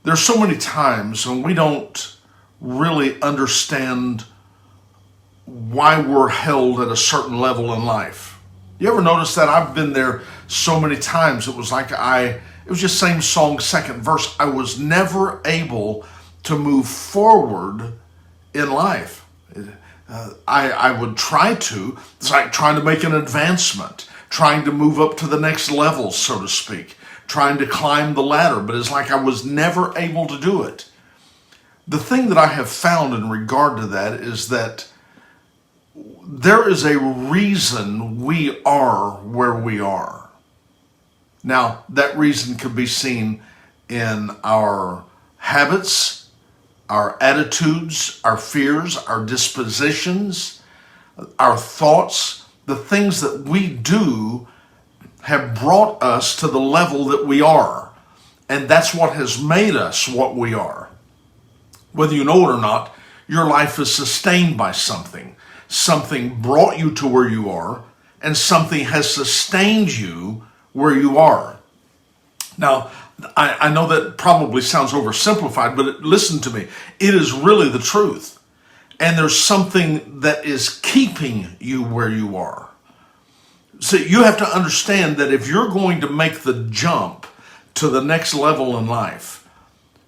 There's so many times when we don't really understand why we're held at a certain level in life. You ever notice that? I've been there so many times. It was like it was just same song, second verse. I was never able to move forward in life. I would try to. It's like trying to make an advancement, trying to move up to the next level, so to speak, trying to climb the ladder, but it's like I was never able to do it. The thing that I have found in regard to that is that there is a reason we are where we are. Now, that reason could be seen in our habits, our attitudes, our fears, our dispositions, our thoughts. The things that we do have brought us to the level that we are. And that's what has made us what we are. Whether you know it or not, your life is sustained by something. Something brought you to where you are, and something has sustained you where you are. Now, I know that probably sounds oversimplified, but listen to me. It is really the truth. And there's something that is keeping you where you are. So you have to understand that if you're going to make the jump to the next level in life,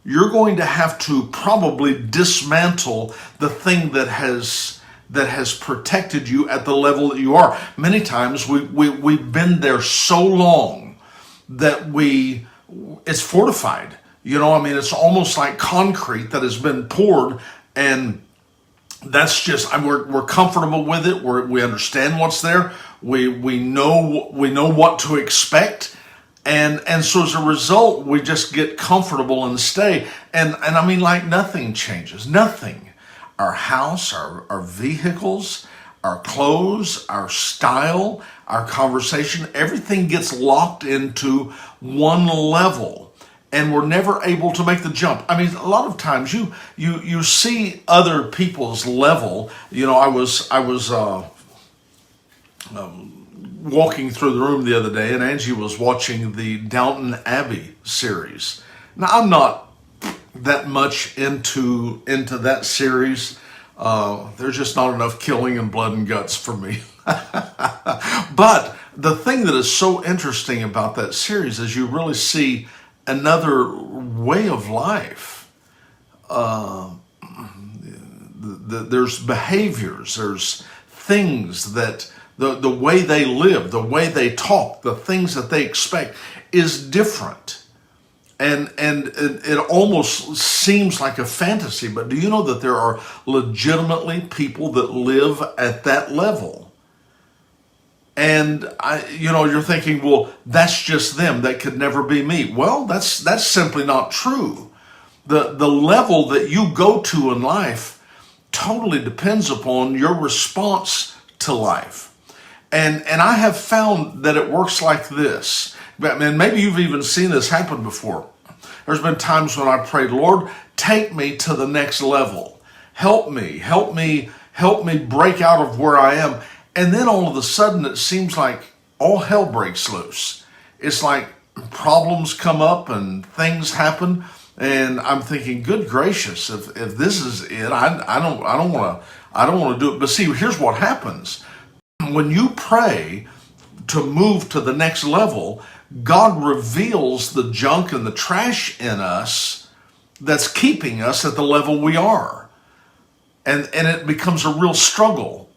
you're going to have to probably dismantle the thing that has protected you at the level that you are. Many times we've been there so long that it's fortified. It's almost like concrete that has been poured, and that's just, we're comfortable with it. We understand what's there. We know what to expect. And so as a result, we just get comfortable and stay. And like nothing changes, nothing. Our house, our vehicles, our clothes, our style, our conversation, everything gets locked into one level, and we're never able to make the jump. A lot of times you see other people's level. I was walking through the room the other day, and Angie was watching the Downton Abbey series. Now, I'm not that much into that series. There's just not enough killing and blood and guts for me. But the thing that is so interesting about that series is you really see another way of life. There's behaviors, there's things that the way they live, the way they talk, the things that they expect is different. And it almost seems like a fantasy, but do you know that there are legitimately people that live at that level? And you're thinking, well, that's just them. That could never be me. Well, that's simply not true. The level that you go to in life totally depends upon your response to life. And I have found that it works like this. And maybe you've even seen this happen before. There's been times when I prayed, Lord, take me to the next level. Help me break out of where I am. And then all of a sudden it seems like all hell breaks loose. It's like problems come up and things happen. And I'm thinking, good gracious, if this is it, I don't want to do it. But see, here's what happens. When you pray to move to the next level, God reveals the junk and the trash in us that's keeping us at the level we are. And it becomes a real struggle.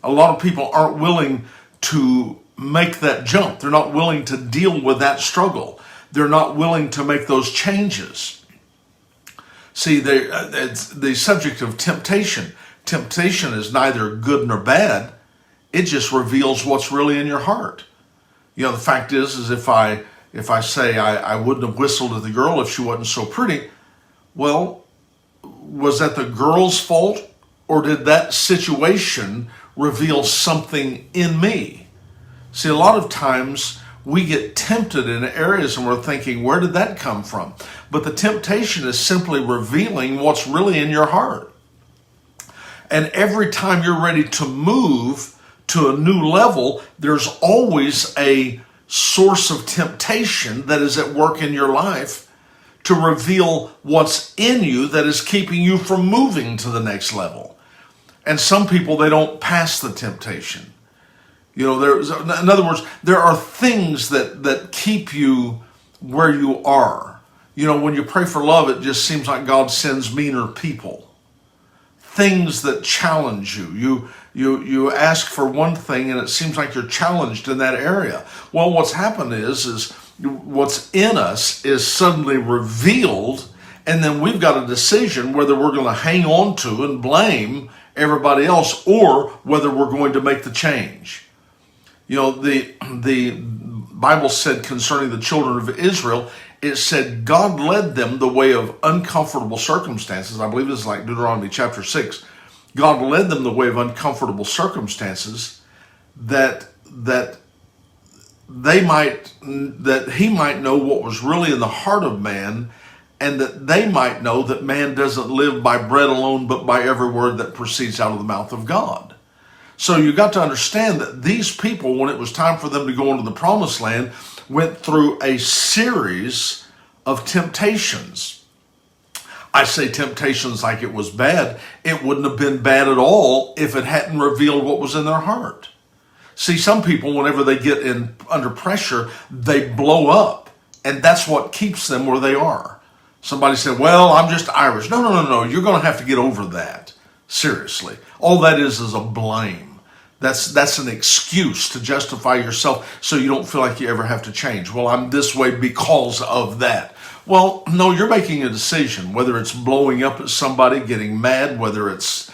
A lot of people aren't willing to make that jump. They're not willing to deal with that struggle. They're not willing to make those changes. See, it's the subject of temptation. Temptation is neither good nor bad. It just reveals what's really in your heart. The fact is if I say I wouldn't have whistled at the girl if she wasn't so pretty, well, was that the girl's fault, or did that situation reveal something in me? See, a lot of times we get tempted in areas and we're thinking, where did that come from? But the temptation is simply revealing what's really in your heart. And every time you're ready to move to a new level, there's always a source of temptation that is at work in your life to reveal what's in you that is keeping you from moving to the next level. And some people, they don't pass the temptation. In other words, there are things that keep you where you are. When you pray for love, it just seems like God sends meaner people. Things that challenge you. You ask for one thing and it seems like you're challenged in that area. Well, what's happened is what's in us is suddenly revealed, and then we've got a decision whether we're going to hang on to and blame everybody else or whether we're going to make the change. The Bible said concerning the children of Israel, it said God led them the way of uncomfortable circumstances. I believe it's like Deuteronomy chapter 6. God led them the way of uncomfortable circumstances that he might know what was really in the heart of man, and that they might know that man doesn't live by bread alone, but by every word that proceeds out of the mouth of God. So you got to understand that these people, when it was time for them to go into the promised land, went through a series of temptations. I say temptations like it was bad. It wouldn't have been bad at all if it hadn't revealed what was in their heart. See, some people, whenever they get under pressure, they blow up, and that's what keeps them where they are. Somebody said, well, I'm just Irish. No. You're going to have to get over that. Seriously. All that is a blame. That's an excuse to justify yourself so you don't feel like you ever have to change. Well, I'm this way because of that. Well, no, you're making a decision, whether it's blowing up at somebody, getting mad, regardless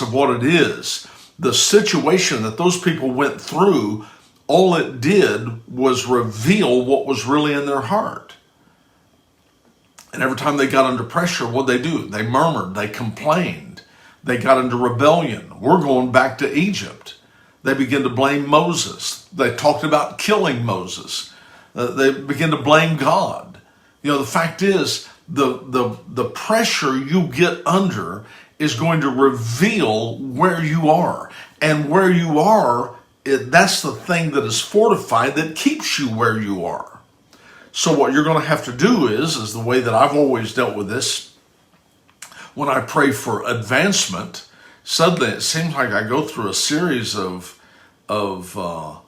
of what it is. The situation that those people went through, all it did was reveal what was really in their heart. And every time they got under pressure, what'd they do? They murmured, they complained, they got into rebellion. We're going back to Egypt. They began to blame Moses. They talked about killing Moses. They began to blame God. The fact is, the pressure you get under is going to reveal where you are. And where you are, that's the thing that is fortified that keeps you where you are. So what you're going to have to do is the way that I've always dealt with this. When I pray for advancement, suddenly it seems like I go through a series of the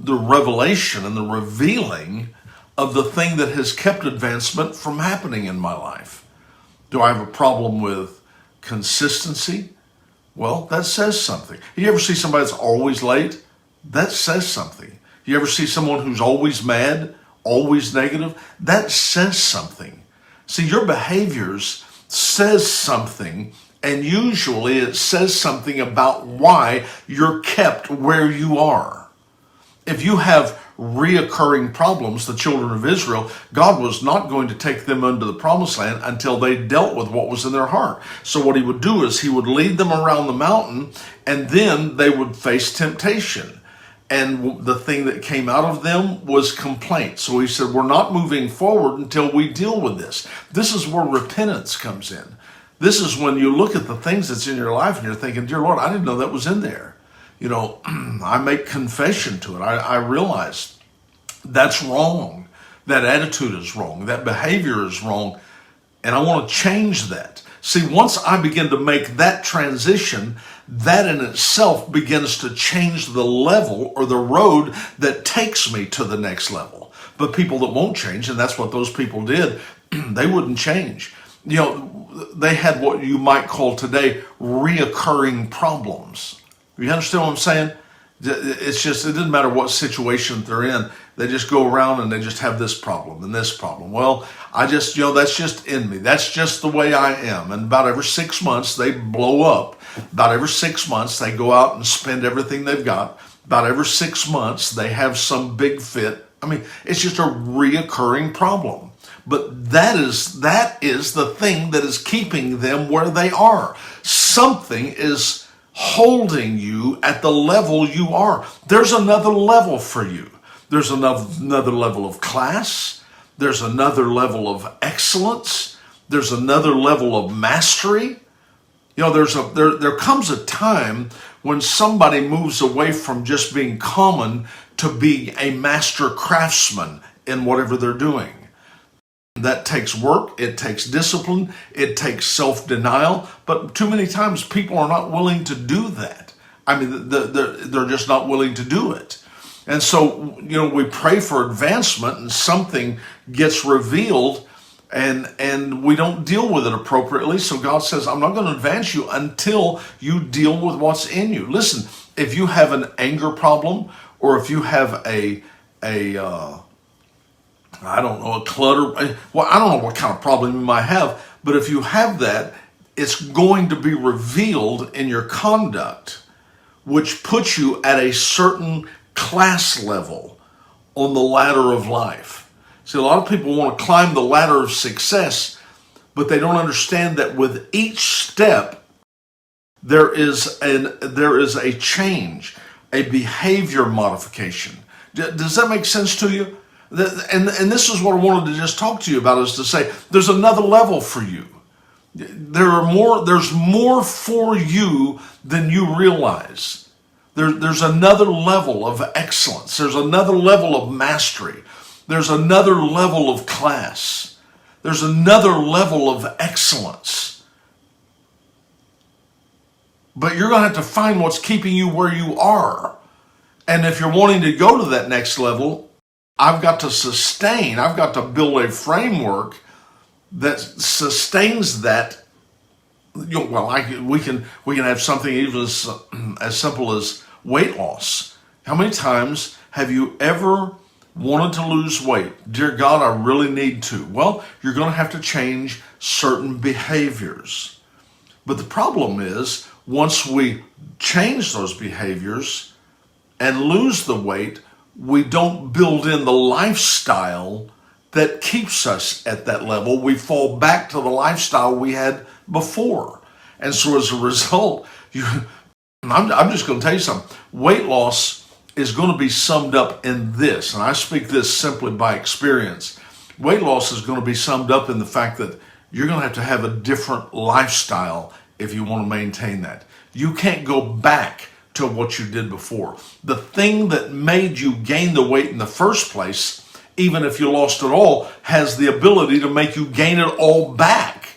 revelation and the revealing of the thing that has kept advancement from happening in my life. Do I have a problem with consistency? Well, that says something. You ever see somebody that's always late? That says something. You ever see someone who's always mad, always negative? That says something. See, your behaviors says something, and usually it says something about why you're kept where you are. If you have reoccurring problems, the children of Israel, God was not going to take them into the promised land until they dealt with what was in their heart. So what he would do is he would lead them around the mountain, and then they would face temptation. And the thing that came out of them was complaint. So he said, we're not moving forward until we deal with this. This is where repentance comes in. This is when you look at the things that's in your life and you're thinking, dear Lord, I didn't know that was in there. I make confession to it. I realize that's wrong. That attitude is wrong. That behavior is wrong. And I want to change that. See, once I begin to make that transition, that in itself begins to change the level or the road that takes me to the next level. But people that won't change, and that's what those people did, they wouldn't change. They had what you might call today reoccurring problems. You understand what I'm saying? It's just, it doesn't matter what situation they're in. They just go around and they just have this problem and this problem. Well, that's just in me. That's just the way I am. And about every 6 months, they blow up. About every 6 months, they go out and spend everything they've got. About every 6 months, they have some big fit. I mean, it's just a reoccurring problem. But that is the thing that is keeping them where they are. Something is holding you at the level you are. There's another level for you. There's another level of class. There's another level of excellence. There's another level of mastery. There comes a time when somebody moves away from just being common to being a master craftsman in whatever they're doing. That takes work, it takes discipline, it takes self-denial, but too many times people are not willing to do that. I mean, they're just not willing to do it. And so, we pray for advancement and something gets revealed and we don't deal with it appropriately. So God says, I'm not going to advance you until you deal with what's in you. Listen, if you have an anger problem, or if you have a clutter. Well, I don't know what kind of problem you might have, but if you have that, it's going to be revealed in your conduct, which puts you at a certain class level on the ladder of life. See, a lot of people want to climb the ladder of success, but they don't understand that with each step, there is a change, a behavior modification. Does that make sense to you? And this is what I wanted to just talk to you about, is to say there's another level for you. There's more for you than you realize. There's another level of excellence. There's another level of mastery. There's another level of class. There's another level of excellence. But you're going to have to find what's keeping you where you are. And if you're wanting to go to that next level, I've got to build a framework that sustains that. We can have something even as simple as weight loss. How many times have you ever wanted to lose weight? Dear God, I really need to. Well, you're going to have to change certain behaviors. But the problem is, once we change those behaviors and lose the weight, we don't build in the lifestyle that keeps us at that level. We fall back to the lifestyle we had before. And so as a result, I'm just going to tell you something. Weight loss is going to be summed up in this, and I speak this simply by experience. Weight loss is going to be summed up in the fact that you're going to have a different lifestyle if you want to maintain that. You can't go back to what you did before. The thing that made you gain the weight in the first place, even if you lost it all, has the ability to make you gain it all back.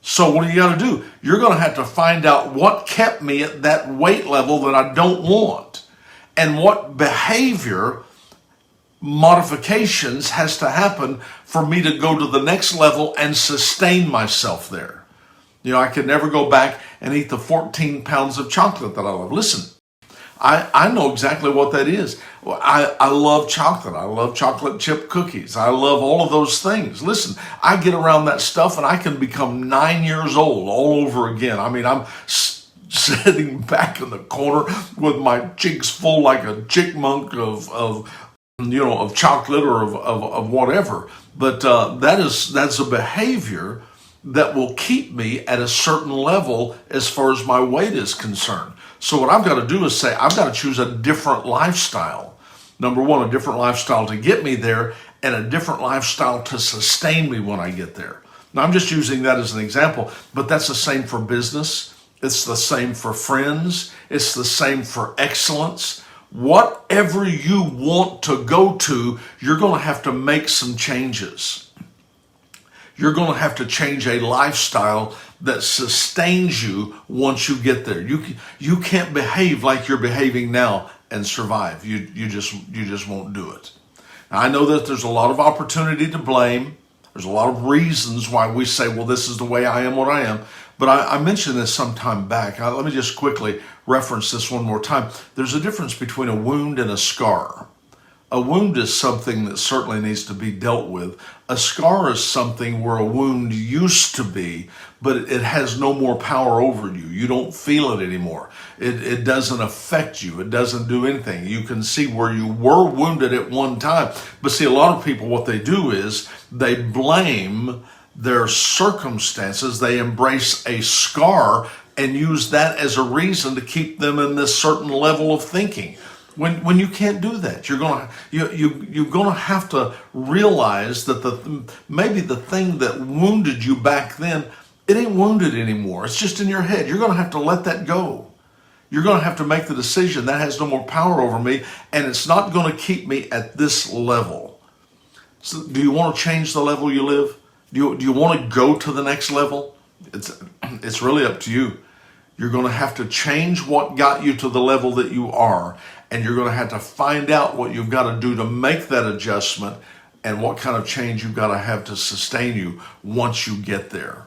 So what do you got to do? You're going to have to find out what kept me at that weight level that I don't want, and what behavior modifications has to happen for me to go to the next level and sustain myself there. I could never go back and eat the 14 pounds of chocolate that I love. Listen, I know exactly what that is. I love chocolate. I love chocolate chip cookies. I love all of those things. Listen, I get around that stuff and I can become 9 years old all over again. I mean, I'm sitting back in the corner with my cheeks full like a chickmunk of chocolate or of whatever. But that's a behavior that will keep me at a certain level as far as my weight is concerned. So what I've got to do is say, I've got to choose a different lifestyle. Number one, a different lifestyle to get me there, and a different lifestyle to sustain me when I get there. Now, I'm just using that as an example, but that's the same for business. It's the same for friends. It's the same for excellence. Whatever you want to go to, you're going to have to make some changes. You're going to have to change a lifestyle that sustains you once you get there. You can't behave like you're behaving now and survive. You just won't do it. Now, I know that there's a lot of opportunity to blame. There's a lot of reasons why we say, well, this is the way I am what I am. But I mentioned this some time back. Let me just quickly reference this one more time. There's a difference between a wound and a scar. A wound is something that certainly needs to be dealt with. A scar is something where a wound used to be, but it has no more power over you. You don't feel it anymore. It doesn't affect you. It doesn't do anything. You can see where you were wounded at one time. But see, a lot of people, what they do is they blame their circumstances. They embrace a scar and use that as a reason to keep them in this certain level of thinking. When you can't do that, you're gonna have to realize that maybe the thing that wounded you back then, it ain't wounded anymore. It's just in your head. You're gonna have to let that go. You're gonna have to make the decision that has no more power over me, and it's not gonna keep me at this level. So do you want to change the level you live? Do you want to go to the next level? It's really up to you. You're going to have to change what got you to the level that you are, and you're going to have to find out what you've got to do to make that adjustment and what kind of change you've got to have to sustain you once you get there.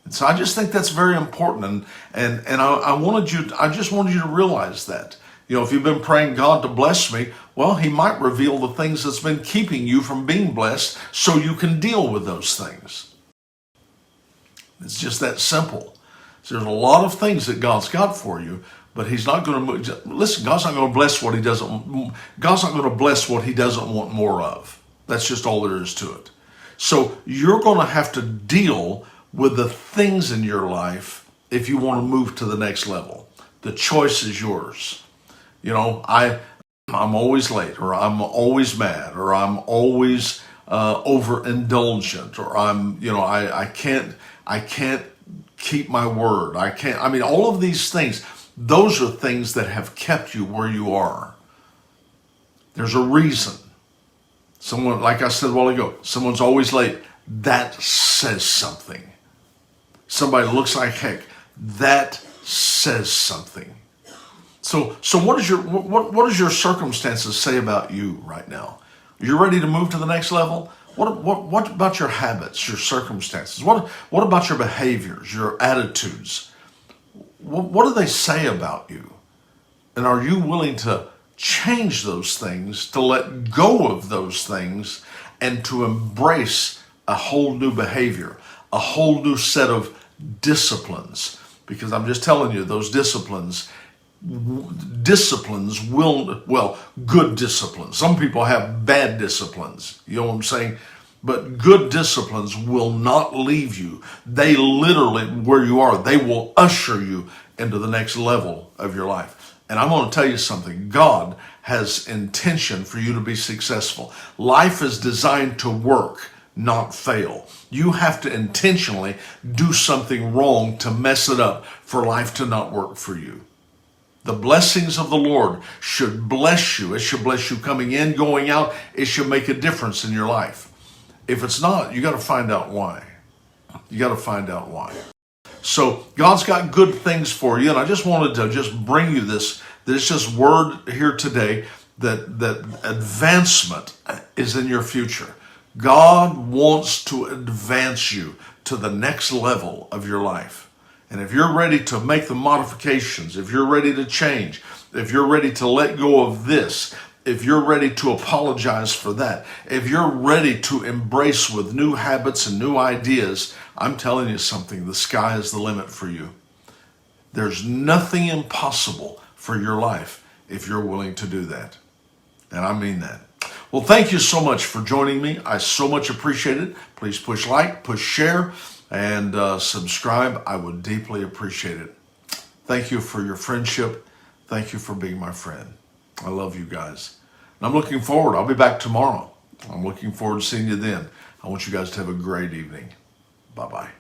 And so I just think that's very important, and I just wanted you to realize that. You know, if you've been praying God to bless me, well, he might reveal the things that's been keeping you from being blessed so you can deal with those things. It's just that simple. So there's a lot of things that God's got for you, but he's not going to, listen, God's not going to bless what he doesn't want more of. That's just all there is to it. So you're going to have to deal with the things in your life if you want to move to the next level. The choice is yours. You know, I'm always late, or I'm always mad, or I'm always overindulgent, or I can't keep my word. All of these things, those are things that have kept you where you are. There's a reason. Someone, like I said a while ago, someone's always late. That says something. Somebody looks like heck. That says something. So what does your circumstances say about you right now? You're ready to move to the next level? What about your habits, your circumstances? What about your behaviors, your attitudes? What do they say about you? And are you willing to change those things, to let go of those things, and to embrace a whole new behavior, a whole new set of disciplines? Because I'm just telling you, those disciplines good disciplines. Some people have bad disciplines, you know what I'm saying? But good disciplines will not leave you. They literally, where you are, they will usher you into the next level of your life. And I'm going to tell you something. God has intention for you to be successful. Life is designed to work, not fail. You have to intentionally do something wrong to mess it up for life to not work for you. The blessings of the Lord should bless you. It should bless you coming in, going out. It should make a difference in your life. If it's not, you got to find out why. You got to find out why. So God's got good things for you, and I just wanted to just bring you this just word here today that advancement is in your future. God wants to advance you to the next level of your life. And if you're ready to make the modifications, if you're ready to change, if you're ready to let go of this, if you're ready to apologize for that, if you're ready to embrace with new habits and new ideas, I'm telling you something, the sky is the limit for you. There's nothing impossible for your life if you're willing to do that. And I mean that. Well, thank you so much for joining me. I so much appreciate it. Please push like, push share, and subscribe. I would deeply appreciate it. Thank you for your friendship. Thank you for being my friend. I love you guys. And I'm looking forward. I'll be back tomorrow. I'm looking forward to seeing you then. I want you guys to have a great evening. Bye-bye.